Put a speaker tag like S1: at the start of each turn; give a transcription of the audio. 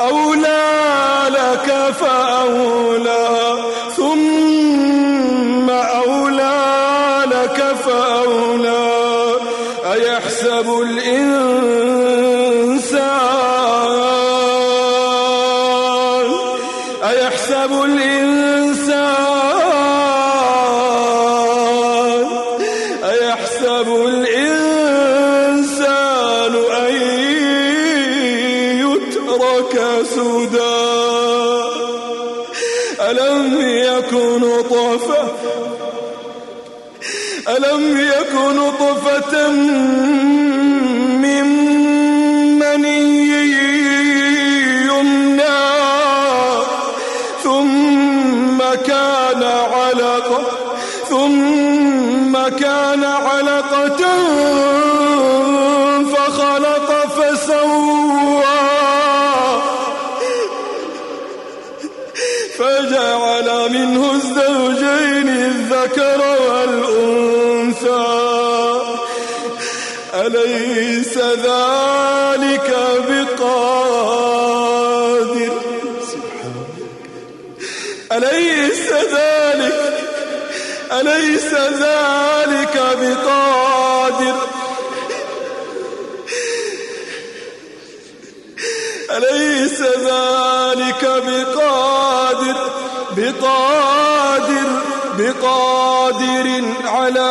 S1: أولى لك فأولى ثم أولى لك فأولى أيحسب الإنسان أن يترك سدى ألم يكن نطفة من مني يمنى ثم كان علقة فخلق فسوى فجعل منه الزوجين الذكر والأنثى أليس ذلك بقادر أليس ذلك بقادر أليس ذلك بقادر على